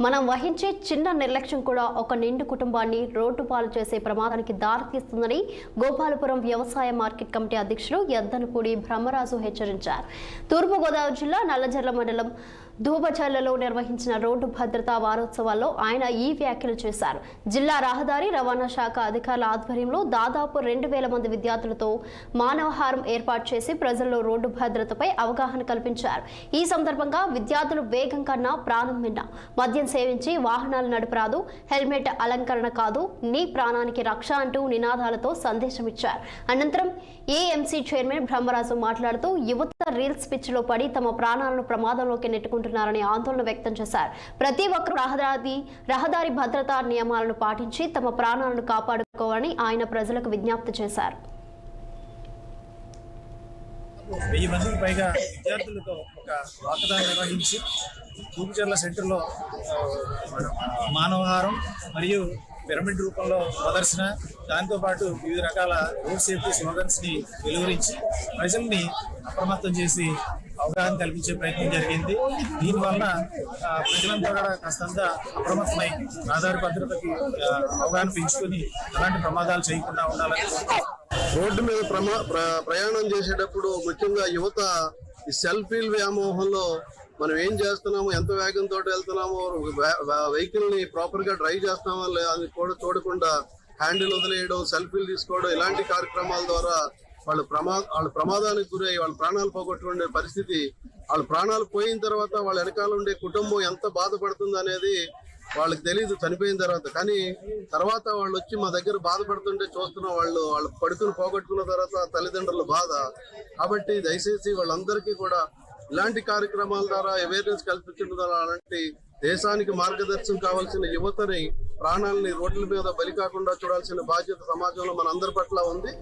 మనం వహించే చిన్న నిర్లక్ష్యం కూడా ఒక నిండు కుటుంబాన్ని రోడ్డు పాలు చేసే ప్రమాదానికి దారితీస్తుందని గోపాలపురం వ్యవసాయ మార్కెట్ కమిటీ అధ్యక్షులు యద్దనపూడి బ్రహ్మరాజు హెచ్చరించారు. తూర్పుగోదావరి జిల్లా నల్లజర్ల మండలం దూబచర్లలో నిర్వహించిన రోడ్డు భద్రతా వారోత్సవాల్లో ఆయన ఈ వ్యాఖ్యలు చేశారు. జిల్లా రహదారి రవాణా శాఖ అధికారుల ఆధ్వర్యంలో దాదాపు 2000 మంది విద్యార్థులతో మానవహారం ఏర్పాటు చేసి ప్రజల్లో రోడ్డు భద్రతపై అవగాహన కల్పించారు. ఈ సందర్భంగా విద్యార్థులు వేగం కన్నా ప్రాణం మిన్న, మద్యం సేవించి వాహనాలు నడపరాదు, హెల్మెట్ అలంకరణ కాదు, నీ ప్రాణానికి రక్ష అంటూ నినాదాలతో సందేశం ఇచ్చారు. అనంతరం ఏఎంసీ చైర్మన్ బ్రహ్మరాజు మాట్లాడుతూ యువత రీల్స్ పిచ్చిలో పడి తమ ప్రాణాలను ప్రమాదంలోకి నెట్టుకుంటున్నారని ఆందోళన వ్యక్తం చేశారు. ప్రతి ఒక్కరూ రహదారి భద్రతా నియమాలను పాటించి తమ ప్రాణాలను కాపాడుకోవాలని ఆయన ప్రజలకు విజ్ఞప్తి చేశారు. 1000 మందికి పైగా విద్యార్థులతో ఒక వాకథాన్ నిర్వహించి దూబచర్ల సెంటర్లో మానవహారం మరియు పిరమిడ్ రూపంలో ప్రదర్శన, దాంతోపాటు వివిధ రకాల రోడ్ సేఫ్టీ స్లోగన్స్ని వెలువరించి ప్రజల్ని అప్రమత్తం చేసి అవగాహన కల్పించే ప్రయత్నం జరిగింది. దీనివల్ల ప్రజలంతా కూడా కాస్తంత అప్రమత్తమై రహదారి భద్రతకి అవగాహన పెంచుకొని అలాంటి ప్రమాదాలు చేయకుండా ఉండాలని. రోడ్డు మీద ప్రయాణం చేసేటప్పుడు ముఖ్యంగా యువత ఈ సెల్ఫీల వ్యామోహంలో మనం ఏం చేస్తున్నాము, ఎంత వేగంతో వెళ్తున్నామో, వెహికల్ ని ప్రాపర్ గా డ్రైవ్ చేస్తున్నామో అది కూడా చూడకుండా హ్యాండిల్ వదిలేయడం, సెల్ఫీలు తీసుకోవడం, ఇలాంటి కార్యక్రమాల ద్వారా వాళ్ళ ప్రమాదానికి గురై వాళ్ళ ప్రాణాలు పోగొట్టుకునే పరిస్థితి. వాళ్ళ ప్రాణాలు పోయిన తర్వాత వాళ్ళ వెనకాల ఉండే కుటుంబం ఎంత బాధపడుతుంది అనేది వాళ్ళకి తెలియదు చనిపోయిన తర్వాత. కానీ తర్వాత వాళ్ళు వచ్చి మా దగ్గర బాధపడుతుంటే చూస్తున్నాం, వాళ్ళు పడుకుని పోగొట్టుకున్న తర్వాత తల్లిదండ్రుల బాధ. కాబట్టి దయచేసి వాళ్ళందరికీ కూడా ఇలాంటి కార్యక్రమాల ద్వారా అవేర్నెస్ కల్పించడం ద్వారా అలాంటి దేశానికి మార్గదర్శనం కావాల్సిన యువతని ప్రాణాలని రోడ్ల మీద బలి కాకుండా చూడాల్సిన బాధ్యత సమాజంలో మన అందరి పట్ల ఉంది.